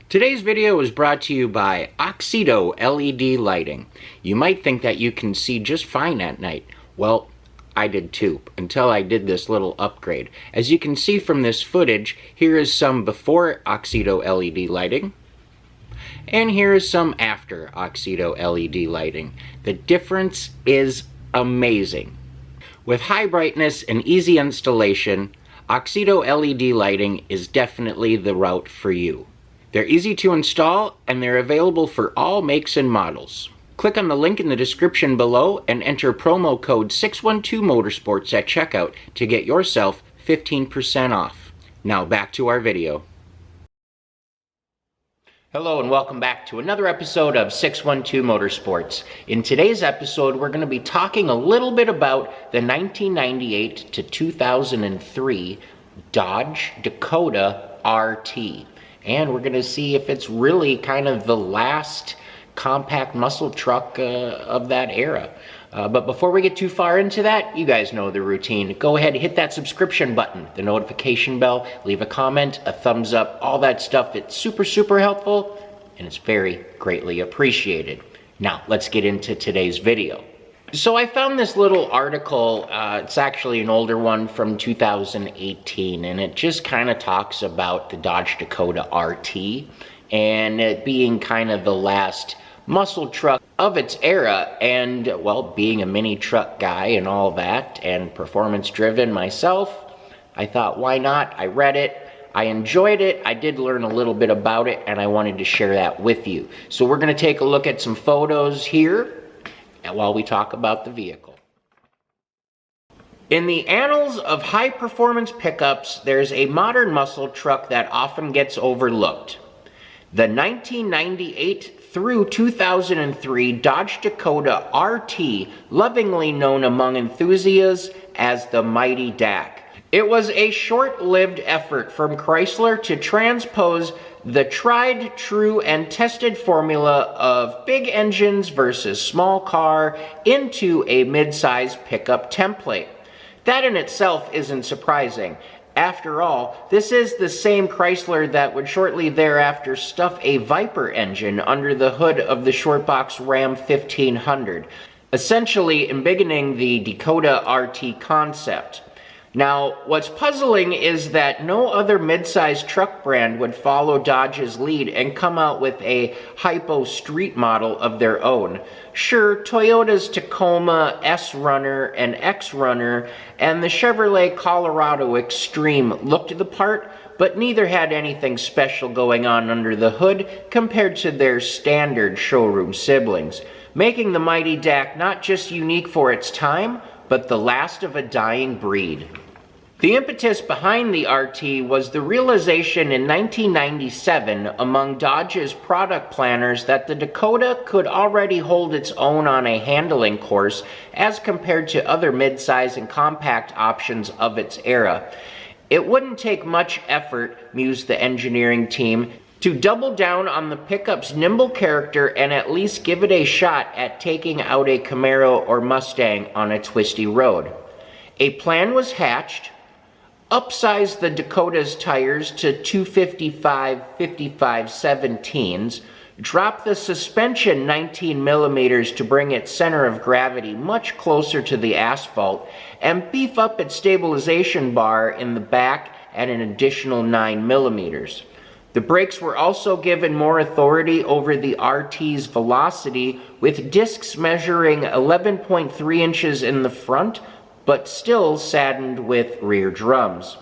Today's video is brought to you by Oxedo LED lighting. You might think that you can see just fine at night. Well, I did too, until I did this little upgrade. As you can see from this footage, here is some before Oxedo LED lighting, and here is some after Oxedo LED lighting. The difference is amazing. With high brightness and easy installation, Oxedo LED lighting is definitely the route for you. They're easy to install, and they're available for all makes and models. Click on the link in the description below and enter promo code 612motorsports at checkout to get yourself 15% off. Now back to our video. Hello and welcome back to another episode of 612 Motorsports. In today's episode, we're going to be talking a little bit about the 1998 to 2003 Dodge Dakota RT. And we're going to see if it's really kind of the last compact muscle truck of that era. But before we get too far into that, you guys know the routine. Go ahead and hit that subscription button, the notification bell, leave a comment, a thumbs up, all that stuff. It's super helpful, and it's very greatly appreciated. Now, let's get into today's video. So I found this little article, it's actually an older one from 2018, and it just kind of talks about the Dodge Dakota RT and it being kind of the last muscle truck of its era, and well, being a mini truck guy and all that, and performance driven myself, I thought, why not? I read it, I enjoyed it, I did learn a little bit about it, and I wanted to share that with you. So we're going to take a look at some photos here while we talk about the vehicle. In the annals of high-performance pickups, there's a modern muscle truck that often gets overlooked. The 1998 through 2003 Dodge Dakota RT, lovingly known among enthusiasts as the Mighty Dak. It was a short-lived effort from Chrysler to transpose the tried, true, and tested formula of big engines versus small car into a mid-size pickup template. That in itself isn't surprising. After all, this is the same Chrysler that would shortly thereafter stuff a Viper engine under the hood of the short-box Ram 1500, essentially embiggening the Dakota RT concept. Now, what's puzzling is that no other mid-size truck brand would follow Dodge's lead and come out with a hypo street model of their own. Sure, Toyota's Tacoma S-Runner and X-Runner and the Chevrolet Colorado Extreme looked the part, but neither had anything special going on under the hood compared to their standard showroom siblings, making the Mighty Dak not just unique for its time, but the last of a dying breed. The impetus behind the RT was the realization in 1997 among Dodge's product planners that the Dakota could already hold its own on a handling course as compared to other midsize and compact options of its era. It wouldn't take much effort, mused the engineering team, to double down on the pickup's nimble character and at least give it a shot at taking out a Camaro or Mustang on a twisty road. A plan was hatched. Upsize the Dakota's tires to 255 55/17s, drop the suspension 19 millimeters to bring its center of gravity much closer to the asphalt, and beef up its stabilization bar in the back at an additional 9 millimeters. The brakes were also given more authority over the RT's velocity, with discs measuring 11.3 inches in the front, but still saddened with rear drums.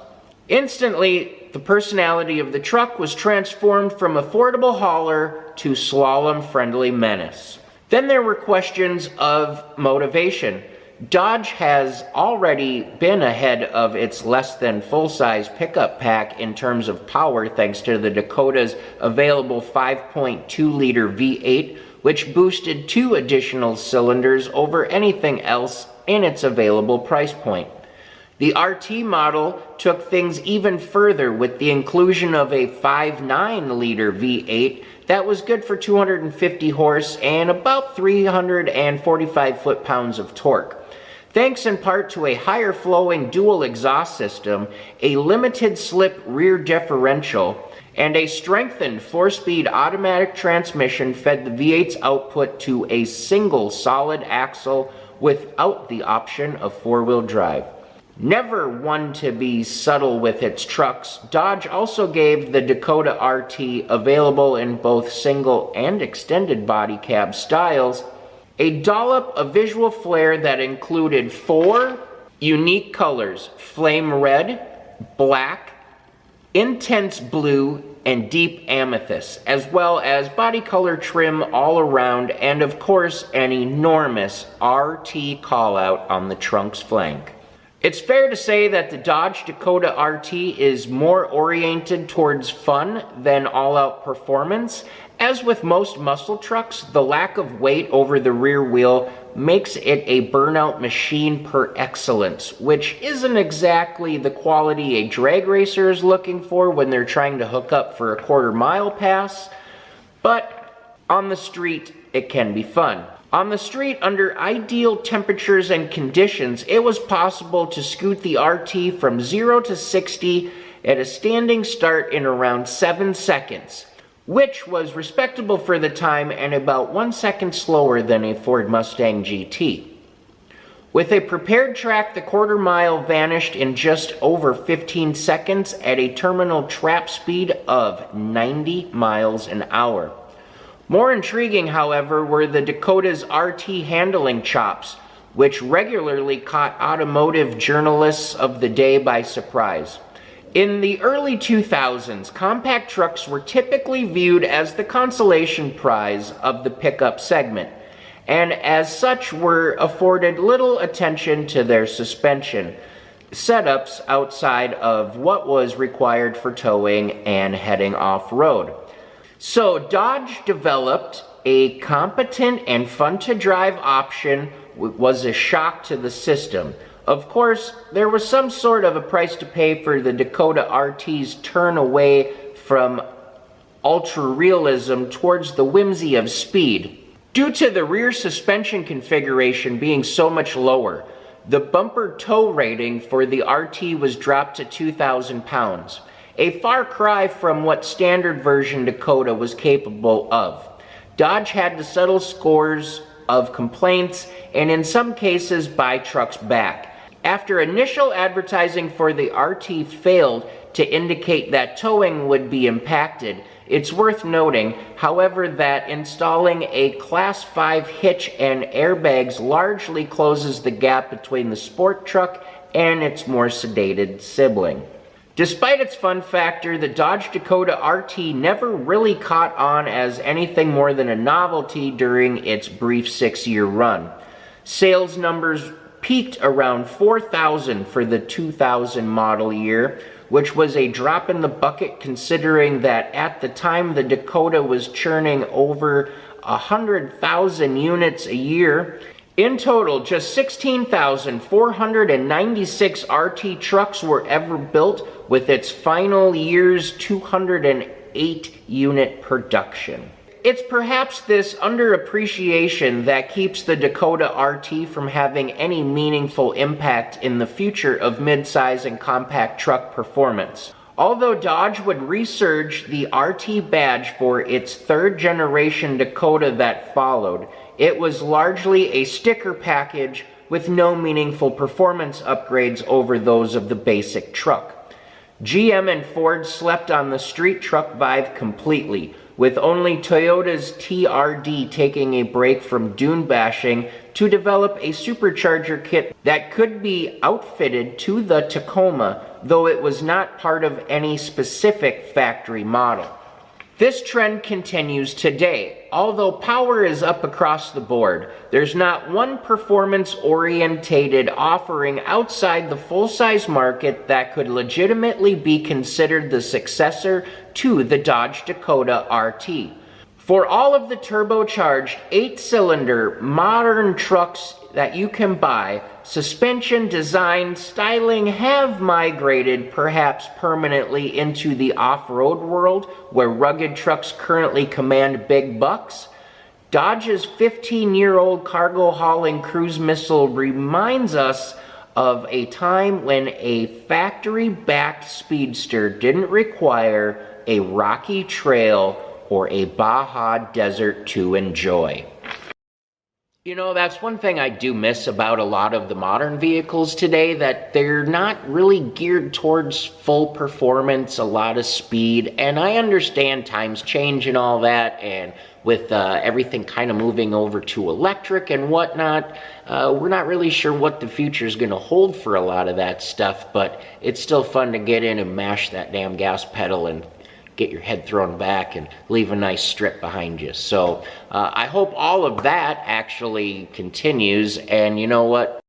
Instantly, the personality of the truck was transformed from affordable hauler to slalom-friendly menace. Then there were questions of motivation. Dodge has already been ahead of its less than full-size pickup pack in terms of power thanks to the Dakota's available 5.2-liter V8, which boosted 2 additional cylinders over anything else in its available price point. The RT model took things even further with the inclusion of a 5.9-liter V8 that was good for 250 horse and about 345 foot-pounds of torque. Thanks in part to a higher flowing dual exhaust system, a limited slip rear differential, And a strengthened 4-speed automatic transmission fed the V8's output to a single solid axle without the option of 4-wheel drive. Never one to be subtle with its trucks, Dodge also gave the Dakota RT, available in both single and extended body cab styles, a dollop of visual flair that included 4 unique colors: flame red, black, intense blue, and deep amethyst, as well as body color trim all around, and of course an enormous RT callout on the trunk's flank. It's fair to say that the Dodge Dakota RT is more oriented towards fun than all-out performance. As with most muscle trucks, the lack of weight over the rear wheel makes it a burnout machine per excellence, which isn't exactly the quality a drag racer is looking for when they're trying to hook up for a quarter-mile pass, but on the street, it can be fun. On the street, under ideal temperatures and conditions, it was possible to scoot the RT from 0 to 60 at a standing start in around 7 seconds, which was respectable for the time and about 1 second slower than a Ford Mustang GT. With a prepared track, the quarter mile vanished in just over 15 seconds at a terminal trap speed of 90 miles an hour. More intriguing, however, were the Dakota's RT handling chops, which regularly caught automotive journalists of the day by surprise. In the early 2000s, compact trucks were typically viewed as the consolation prize of the pickup segment, and as such were afforded little attention to their suspension setups outside of what was required for towing and heading off-road. So Dodge developed a competent and fun-to-drive option. Was a shock to the system. Of course, there was some sort of a price to pay for the Dakota RT's turn away from ultra-realism towards the whimsy of speed. Due to the rear suspension configuration being so much lower, the bumper tow rating for the RT was dropped to 2,000 pounds. A far cry from what standard version Dakota was capable of. Dodge had to settle scores of complaints and in some cases buy trucks back. After initial advertising for the RT failed to indicate that towing would be impacted, it's worth noting, however, that installing a Class 5 hitch and airbags largely closes the gap between the sport truck and its more sedated sibling. Despite its fun factor, the Dodge Dakota RT never really caught on as anything more than a novelty during its brief 6-year run. Sales numbers peaked around 4,000 for the 2000 model year, which was a drop in the bucket considering that at the time the Dakota was churning over 100,000 units a year. In total, just 16,496 RT trucks were ever built, with its final year's 208 unit production. It's perhaps this underappreciation that keeps the Dakota RT from having any meaningful impact in the future of midsize and compact truck performance. Although Dodge would resurge the RT badge for its 3rd generation Dakota that followed, it was largely a sticker package with no meaningful performance upgrades over those of the basic truck. GM and Ford slept on the street truck vibe completely, with only Toyota's TRD taking a break from dune bashing to develop a supercharger kit that could be outfitted to the Tacoma, though it was not part of any specific factory model. This trend continues today. Although power is up across the board, there's not one performance-orientated offering outside the full-size market that could legitimately be considered the successor to the Dodge Dakota RT. For all of the turbocharged 8-cylinder modern trucks that you can buy, suspension, design, styling have migrated perhaps permanently into the off-road world where rugged trucks currently command big bucks. Dodge's 15-year-old cargo hauling cruise missile reminds us of a time when a factory-backed speedster didn't require a rocky trail, or a Baja desert to enjoy. You know, that's one thing I do miss about a lot of the modern vehicles today, that they're not really geared towards full performance, a lot of speed. And I understand times change and all that, and with everything kind of moving over to electric and whatnot, we're not really sure what the future is going to hold for a lot of that stuff, but it's still fun to get in and mash that damn gas pedal and get your head thrown back and leave a nice strip behind you. So I hope all of that actually continues, and you know what?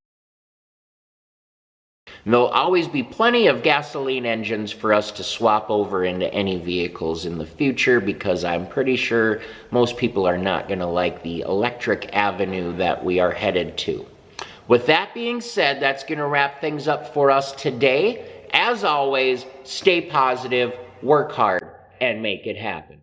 There'll always be plenty of gasoline engines for us to swap over into any vehicles in the future, because I'm pretty sure most people are not going to like the electric avenue that we are headed to. With that being said, that's going to wrap things up for us today. As always, stay positive, work hard, and make it happen.